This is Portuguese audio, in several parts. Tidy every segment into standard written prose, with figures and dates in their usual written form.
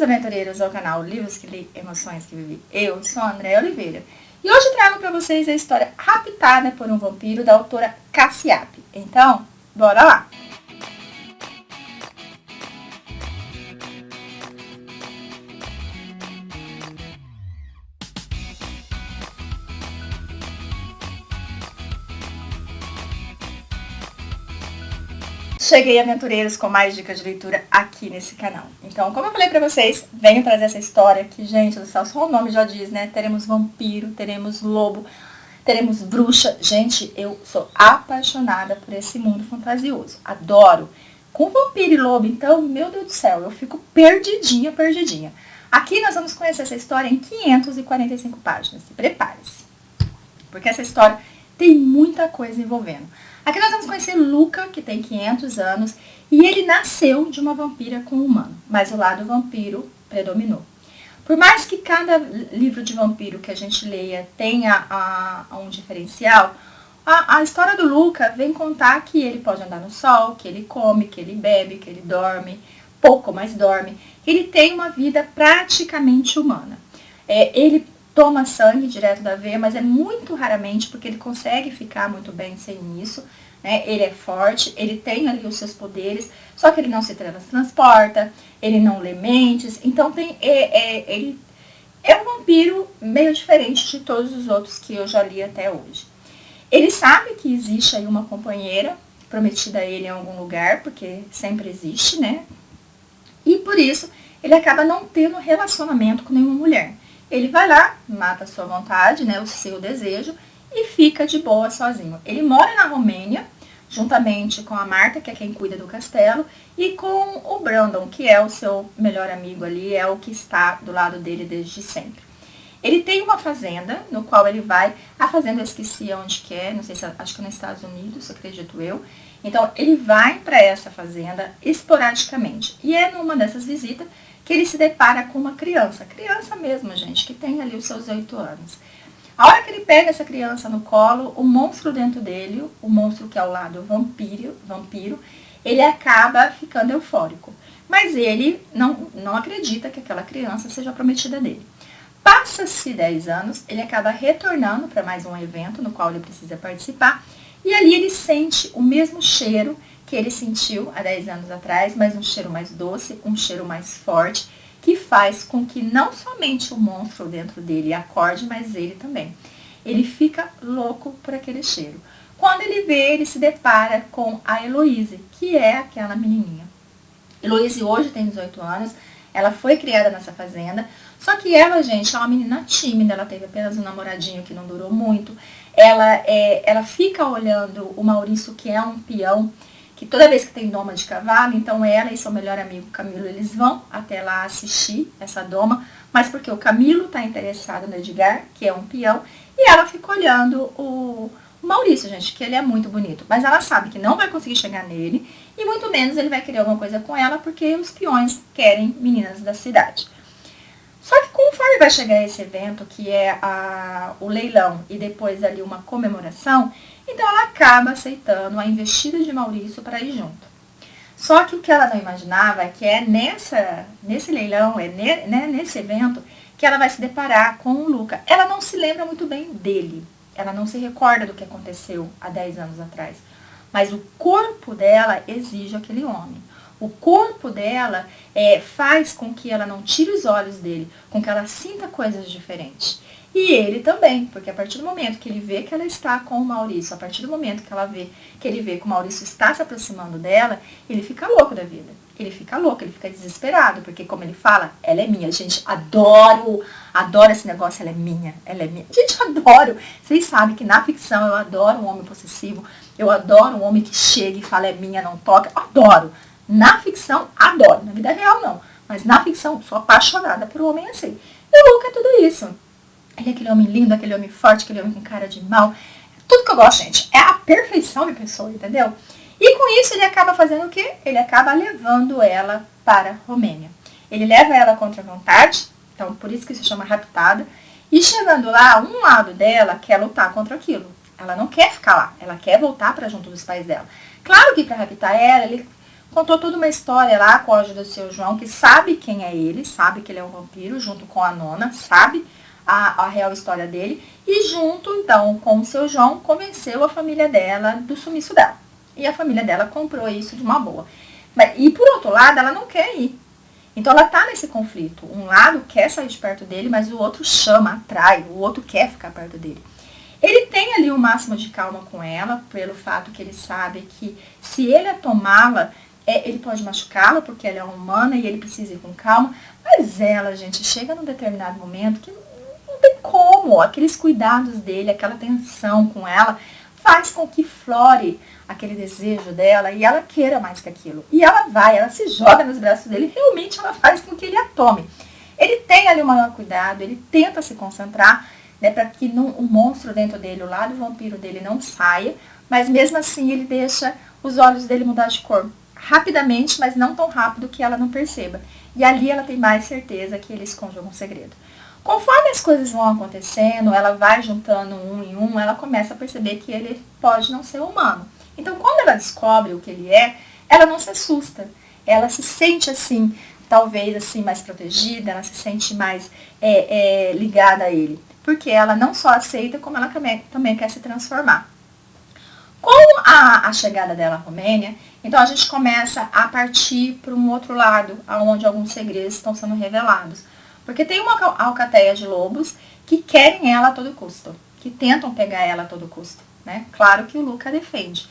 Bem-vindos, aventureiros, ao canal Livros que Li, Emoções que Vivi. Eu sou a Andréa Oliveira e hoje trago para vocês a história Raptada por um Vampiro, da autora Cassia App. Então, bora lá! Cheguei, aventureiros, com mais dicas de leitura aqui nesse canal. Então, como eu falei pra vocês, venho trazer essa história que, gente do céu, só o nome já diz, né? Teremos vampiro, teremos lobo, teremos bruxa. Gente, eu sou apaixonada por esse mundo fantasioso. Adoro. Com vampiro e lobo, então, meu Deus do céu, eu fico perdidinha, perdidinha. Aqui nós vamos conhecer essa história em 545 páginas. Se prepare-se, porque essa história tem muita coisa envolvendo. Aqui nós vamos conhecer Luca, que tem 500 anos, e ele nasceu de uma vampira com um humano, mas o lado vampiro predominou. Por mais que cada livro de vampiro que a gente leia tenha um diferencial, a história do Luca vem contar que ele pode andar no sol, que ele come, que ele bebe, que ele dorme, pouco, mas dorme, que ele tem uma vida praticamente humana. Ele toma sangue direto da veia, mas é muito raramente, porque ele consegue ficar muito bem sem isso, né? Ele é forte, ele tem ali os seus poderes, só que ele não se teletransporta, ele não lê mentes, então ele é um vampiro meio diferente de todos os outros que eu já li até hoje. Ele sabe que existe aí uma companheira prometida a ele em algum lugar, porque sempre existe, né? E por isso ele acaba não tendo relacionamento com nenhuma mulher. Ele vai lá, mata a sua vontade, né, o seu desejo, e fica de boa sozinho. Ele mora na Romênia, juntamente com a Marta, que é quem cuida do castelo, e com o Brandon, que é o seu melhor amigo ali, é o que está do lado dele desde sempre. Ele tem uma fazenda, no qual ele vai, a fazenda eu esqueci onde que é, não sei se, acho que é nos Estados Unidos, acredito eu. Então, ele vai para essa fazenda esporadicamente, e é numa dessas visitas que ele se depara com uma criança mesmo, gente, que tem ali os seus 8 anos. A hora que ele pega essa criança no colo, o monstro dentro dele, o monstro que é o lado vampiro, ele acaba ficando eufórico. Mas ele não acredita que aquela criança seja prometida dele. Passa-se 10 anos, ele acaba retornando para mais um evento no qual ele precisa participar, e ali ele sente o mesmo cheiro que ele sentiu há 10 anos atrás, mas um cheiro mais doce, um cheiro mais forte, que faz com que não somente o monstro dentro dele acorde, mas ele também. Ele fica louco por aquele cheiro. Quando ele vê, ele se depara com a Heloise, que é aquela menininha. Heloise hoje tem 18 anos, ela foi criada nessa fazenda, só que ela, gente, é uma menina tímida, ela teve apenas um namoradinho que não durou muito. Ela fica olhando o Maurício, que é um peão, que toda vez que tem doma de cavalo, então ela e seu melhor amigo Camilo, eles vão até lá assistir essa doma, mas porque o Camilo está interessado no Edgar, que é um peão, e ela fica olhando o Maurício, gente, que ele é muito bonito, mas ela sabe que não vai conseguir chegar nele, e muito menos ele vai querer alguma coisa com ela, porque os peões querem meninas da cidade. Só que conforme vai chegar esse evento, que é o leilão e depois ali uma comemoração, então ela acaba aceitando a investida de Maurício para ir junto. Só que o que ela não imaginava é que é nesse leilão, nesse evento, que ela vai se deparar com o Luca. Ela não se lembra muito bem dele, ela não se recorda do que aconteceu há 10 anos atrás, mas o corpo dela exige aquele homem. O corpo dela faz com que ela não tire os olhos dele, com que ela sinta coisas diferentes. E ele também, porque a partir do momento que ele vê que ela está com o Maurício, a partir do momento que ele vê que o Maurício está se aproximando dela, ele fica louco da vida. Ele fica louco, ele fica desesperado, porque como ele fala, ela é minha. Gente, adoro esse negócio, ela é minha. Gente, adoro. Vocês sabem que na ficção eu adoro um homem possessivo, eu adoro um homem que chega e fala é minha, não toca, adoro. Na ficção, adoro. Na vida real, não. Mas na ficção, sou apaixonada por um homem assim. E o Luca é tudo isso. Ele é aquele homem lindo, aquele homem forte, aquele homem com cara de mal. Tudo que eu gosto, gente. É a perfeição de pessoa, entendeu? E com isso, ele acaba fazendo o quê? Ele acaba levando ela para a Romênia. Ele leva ela contra a vontade. Então, por isso que se chama raptada. E chegando lá, um lado dela quer lutar contra aquilo. Ela não quer ficar lá. Ela quer voltar para junto dos pais dela. Claro que para raptar ela, ele Contou toda uma história lá com a ajuda do seu João, que sabe quem é ele, sabe que ele é um vampiro, junto com a nona, sabe a real história dele. E junto, então, com o seu João, convenceu a família dela do sumiço dela. E a família dela comprou isso de uma boa. E por outro lado, ela não quer ir. Então ela tá nesse conflito. Um lado quer sair de perto dele, mas o outro chama, atrai, o outro quer ficar perto dele. Ele tem ali o máximo de calma com ela, pelo fato que ele sabe que se ele a tomá-la, ele pode machucá-la, porque ela é humana e ele precisa ir com calma. Mas ela, gente, chega num determinado momento que não tem como. Aqueles cuidados dele, aquela atenção com ela, faz com que flore aquele desejo dela e ela queira mais que aquilo. E ela vai, ela se joga nos braços dele e realmente ela faz com que ele a tome. Ele tem ali o maior cuidado, ele tenta se concentrar, né, para que o monstro dentro dele, o lado vampiro dele não saia, mas mesmo assim ele deixa os olhos dele mudar de cor rapidamente, mas não tão rápido que ela não perceba. E ali ela tem mais certeza que ele esconde algum segredo. Conforme as coisas vão acontecendo, ela vai juntando um em um, ela começa a perceber que ele pode não ser humano. Então, quando ela descobre o que ele é, ela não se assusta. Ela se sente assim, talvez assim, mais protegida, ela se sente mais ligada a ele. Porque ela não só aceita, como ela também quer se transformar. Com a chegada dela à Romênia, então a gente começa a partir para um outro lado, onde alguns segredos estão sendo revelados. Porque tem uma alcateia de lobos que querem ela a todo custo, que tentam pegar ela a todo custo, né? Claro que o Luca defende.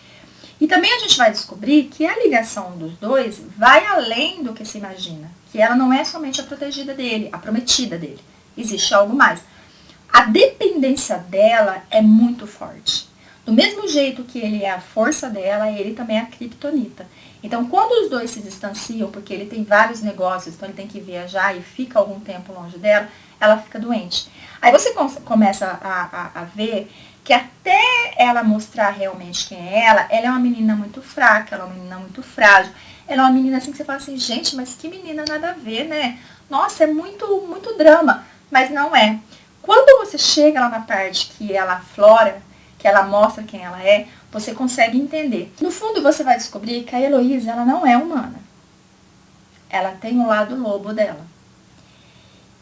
E também a gente vai descobrir que a ligação dos dois vai além do que se imagina, que ela não é somente a protegida dele, a prometida dele. Existe algo mais. A dependência dela é muito forte. Do mesmo jeito que ele é a força dela, ele também é a criptonita. Então, quando os dois se distanciam, porque ele tem vários negócios, então ele tem que viajar e fica algum tempo longe dela, ela fica doente. Aí você começa a ver que até ela mostrar realmente quem é ela é uma menina muito fraca, ela é uma menina muito frágil. Ela é uma menina assim que você fala assim, gente, mas que menina nada a ver, né? Nossa, é muito, muito drama. Mas não é. Quando você chega lá na parte que ela aflora, que ela mostra quem ela é, você consegue entender. No fundo, você vai descobrir que a Heloísa, ela não é humana. Ela tem o lado lobo dela.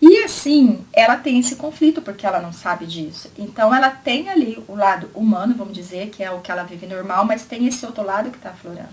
E assim, ela tem esse conflito, porque ela não sabe disso. Então, ela tem ali o lado humano, vamos dizer, que é o que ela vive normal, mas tem esse outro lado que está aflorando.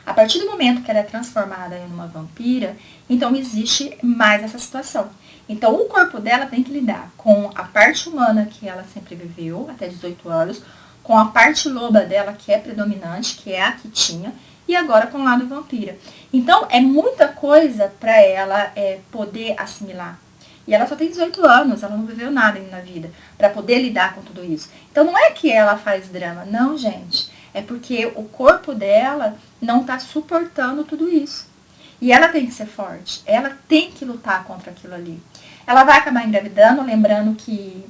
A partir do momento que ela é transformada em uma vampira, então existe mais essa situação. Então, o corpo dela tem que lidar com a parte humana que ela sempre viveu, até 18 anos, com a parte loba dela, que é predominante, que é a que tinha, e agora com o lado vampira. Então, é muita coisa para ela poder assimilar. E ela só tem 18 anos, ela não viveu nada ainda na vida, para poder lidar com tudo isso. Então, não é que ela faz drama, não, gente. É porque o corpo dela não está suportando tudo isso. E ela tem que ser forte, ela tem que lutar contra aquilo ali. Ela vai acabar engravidando, lembrando que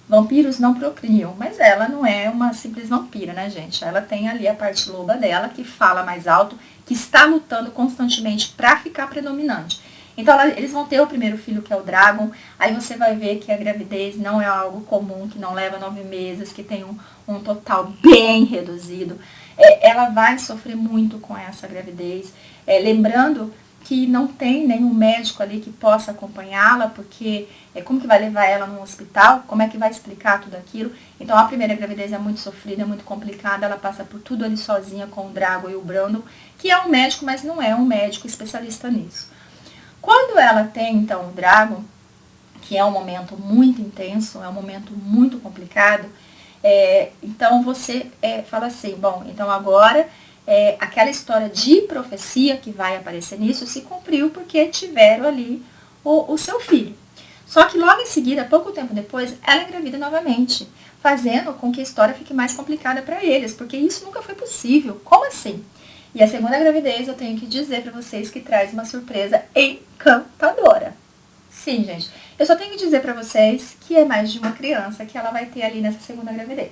vampiros não procriam, mas ela não é uma simples vampira, né, gente? Ela tem ali a parte loba dela, que fala mais alto, que está lutando constantemente para ficar predominante. Então, eles vão ter o primeiro filho, que é o Dragon. Aí você vai ver que a gravidez não é algo comum, que não leva 9 meses, que tem um total bem reduzido. Ela vai sofrer muito com essa gravidez. Lembrando que não tem nenhum médico ali que possa acompanhá-la, porque como que vai levar ela num hospital? Como é que vai explicar tudo aquilo? Então, a primeira gravidez é muito sofrida, é muito complicada. Ela passa por tudo ali sozinha com o Drago e o Brando, que é um médico, mas não é um médico especialista nisso. Quando ela tem, então, o Dragon, que é um momento muito intenso, é um momento muito complicado, então você fala assim, bom, então agora aquela história de profecia que vai aparecer nisso se cumpriu porque tiveram ali o seu filho. Só que logo em seguida, pouco tempo depois, ela engravida novamente, fazendo com que a história fique mais complicada para eles, porque isso nunca foi possível. Como assim? E a segunda gravidez, eu tenho que dizer para vocês que traz uma surpresa encantadora. Sim, gente. Eu só tenho que dizer para vocês que é mais de uma criança que ela vai ter ali nessa segunda gravidez.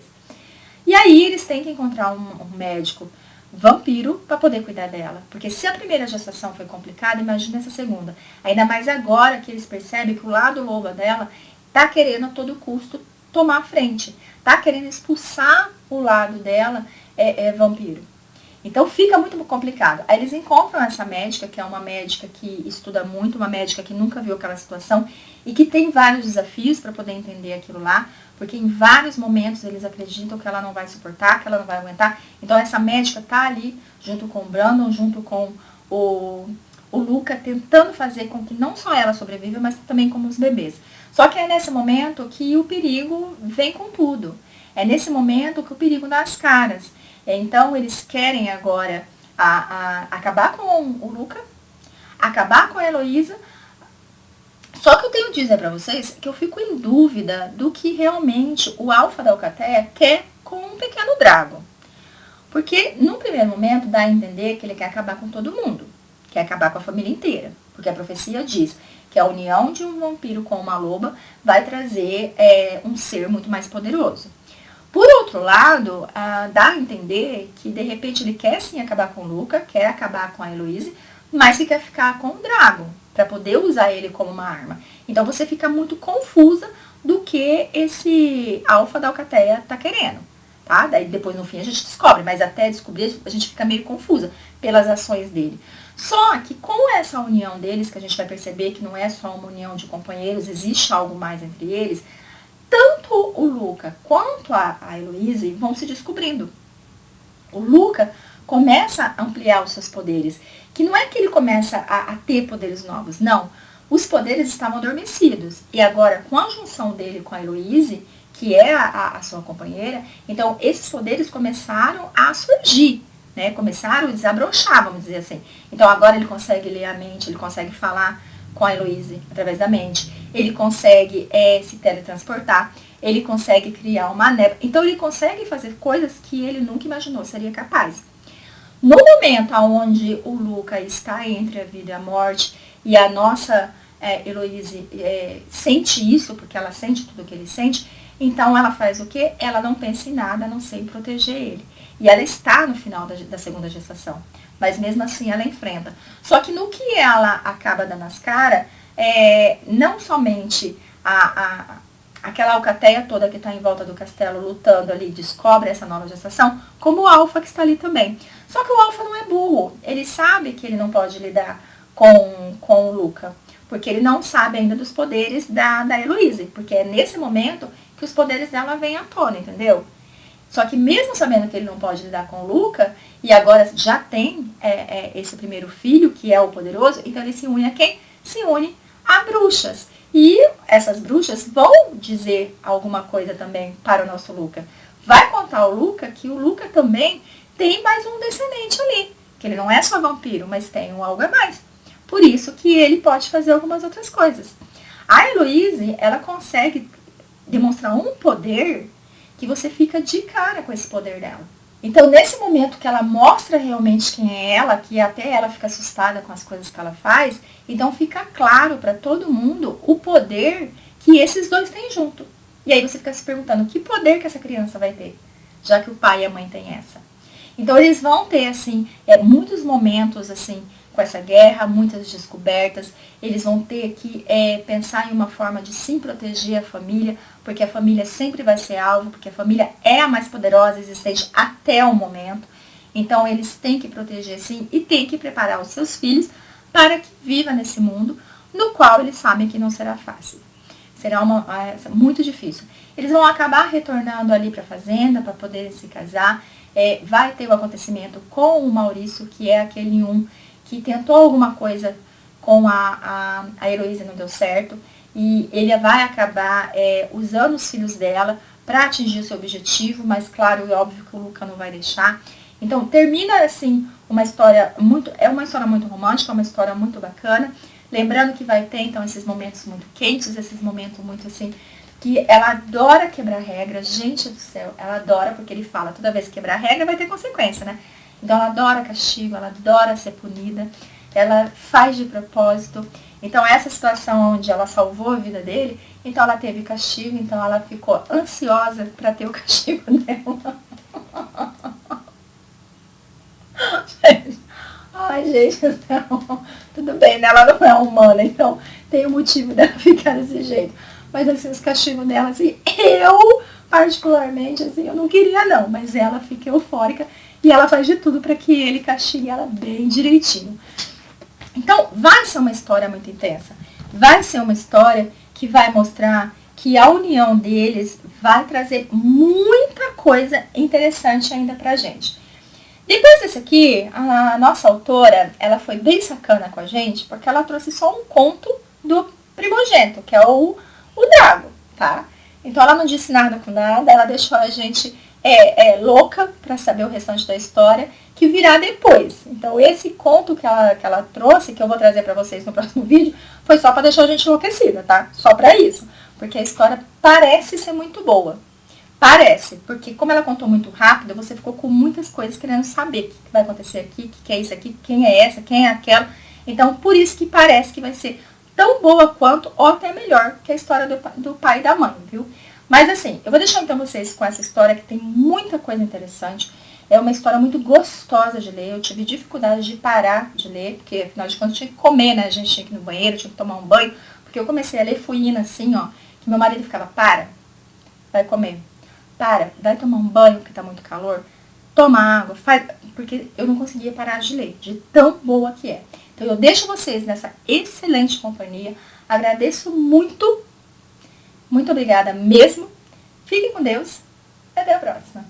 E aí eles têm que encontrar um médico vampiro para poder cuidar dela. Porque se a primeira gestação foi complicada, imagina essa segunda. Ainda mais agora que eles percebem que o lado loba dela tá querendo a todo custo tomar a frente. Tá querendo expulsar o lado dela vampiro. Então fica muito complicado. Aí eles encontram essa médica, que é uma médica que estuda muito, uma médica que nunca viu aquela situação e que tem vários desafios para poder entender aquilo lá, porque em vários momentos eles acreditam que ela não vai suportar, que ela não vai aguentar. Então essa médica tá ali junto com o Brandon, junto com o Luca, tentando fazer com que não só ela sobreviva, mas também como os bebês. Só que é nesse momento que o perigo vem com tudo. É nesse momento que o perigo dá as caras. Então, eles querem agora acabar com o Luca, acabar com a Heloísa. Só que eu tenho que dizer pra vocês que eu fico em dúvida do que realmente o Alpha da Alcateia quer com um pequeno Drago. Porque, num primeiro momento, dá a entender que ele quer acabar com todo mundo. Quer acabar com a família inteira. Porque a profecia diz que a união de um vampiro com uma loba vai trazer um ser muito mais poderoso. Por outro lado, dá a entender que, de repente, ele quer sim acabar com o Luca, quer acabar com a Heloise, mas que quer ficar com o Drago, para poder usar ele como uma arma. Então, você fica muito confusa do que esse Alpha da Alcateia tá querendo, tá? Daí, depois, no fim, a gente descobre, mas até descobrir, a gente fica meio confusa pelas ações dele. Só que com essa união deles, que a gente vai perceber que não é só uma união de companheiros, existe algo mais entre eles, tanto o Luca quanto a Heloise vão se descobrindo. O Luca começa a ampliar os seus poderes, que não é que ele começa a ter poderes novos, não. Os poderes estavam adormecidos. E agora, com a junção dele com a Heloise, que é a sua companheira, então esses poderes começaram a surgir, né? Começaram a desabrochar, vamos dizer assim. Então agora ele consegue ler a mente, ele consegue falar com a Heloise através da mente, ele consegue se teletransportar, ele consegue criar uma nébula. Então ele consegue fazer coisas que ele nunca imaginou seria capaz. No momento onde o Luca está entre a vida e a morte, e a nossa Heloise sente isso, porque ela sente tudo o que ele sente, então ela faz o quê? Ela não pensa em nada a não ser em proteger ele. E ela está no final da segunda gestação. Mas mesmo assim ela enfrenta. Só que no que ela acaba dando as caras, não somente aquela alcateia toda que está em volta do castelo lutando ali, descobre essa nova gestação, como o Alpha que está ali também. Só que o Alpha não é burro. Ele sabe que ele não pode lidar com o Luca. Porque ele não sabe ainda dos poderes da Heloise. Porque é nesse momento que os poderes dela vêm à tona, entendeu? Só que mesmo sabendo que ele não pode lidar com o Luca, e agora já tem esse primeiro filho, que é o poderoso, então ele se une a quem? Se une a bruxas. E essas bruxas vão dizer alguma coisa também para o nosso Luca. Vai contar ao Luca que o Luca também tem mais um descendente ali. Que ele não é só vampiro, mas tem um algo a mais. Por isso que ele pode fazer algumas outras coisas. A Heloise, ela consegue demonstrar um poder que você fica de cara com esse poder dela. Então, nesse momento que ela mostra realmente quem é ela, que até ela fica assustada com as coisas que ela faz, então fica claro para todo mundo o poder que esses dois têm junto. E aí você fica se perguntando, que poder que essa criança vai ter? Já que o pai e a mãe têm essa. Então, eles vão ter, assim, muitos momentos, assim, com essa guerra, muitas descobertas. Eles vão ter que pensar em uma forma de sim proteger a família, porque a família sempre vai ser alvo, porque a família é a mais poderosa existente até o momento. Então, eles têm que proteger sim e têm que preparar os seus filhos para que viva nesse mundo, no qual eles sabem que não será fácil. Será muito difícil. Eles vão acabar retornando ali para a fazenda para poderem se casar. Vai ter o acontecimento com o Maurício, que é aquele que tentou alguma coisa com a Heloísa e não deu certo. E ele vai acabar usando os filhos dela para atingir o seu objetivo, mas claro e óbvio que o Luca não vai deixar. Então termina assim uma história uma história muito romântica, uma história muito bacana. Lembrando que vai ter então esses momentos muito quentes, esses momentos muito assim, que ela adora quebrar regra, gente do céu, ela adora, porque ele fala, toda vez que quebrar regra vai ter consequência, né? Então ela adora castigo, ela adora ser punida, ela faz de propósito. Então essa situação onde ela salvou a vida dele, então ela teve castigo, então ela ficou ansiosa para ter o castigo dela. Ai, gente, não. Tudo bem, né? Ela não é humana, então tem o motivo dela ficar desse jeito. Mas assim, os castigos dela, assim, eu particularmente, assim, eu não queria não, mas ela fica eufórica e ela faz de tudo para que ele castigue ela bem direitinho. Então, vai ser uma história muito intensa. Vai ser uma história que vai mostrar que a união deles vai trazer muita coisa interessante ainda pra gente. Depois desse aqui, a nossa autora, ela foi bem sacana com a gente, porque ela trouxe só um conto do primogênito, que é o Drago, tá? Então ela não disse nada com nada, ela deixou a gente louca para saber o restante da história, que virá depois. Então esse conto que ela trouxe, que eu vou trazer para vocês no próximo vídeo, foi só para deixar a gente enlouquecida, tá? Só para isso. Porque a história parece ser muito boa. Parece, porque como ela contou muito rápido, você ficou com muitas coisas querendo saber o que vai acontecer aqui, o que é isso aqui, quem é essa, quem é aquela. Então, por isso que parece que vai ser tão boa quanto, ou até melhor, que a história do pai e da mãe, viu? Mas assim, eu vou deixar então vocês com essa história que tem muita coisa interessante. É uma história muito gostosa de ler. Eu tive dificuldade de parar de ler, porque afinal de contas tinha que comer, né? A gente tinha que ir no banheiro, tinha que tomar um banho. Porque eu comecei a ler, fui indo assim, ó, que meu marido ficava, vai comer. Vai tomar um banho, porque tá muito calor. Toma água, faz... Porque eu não conseguia parar de ler, de tão boa que é. Então eu deixo vocês nessa excelente companhia. Agradeço muito. Muito obrigada mesmo. Fiquem com Deus. Até a próxima.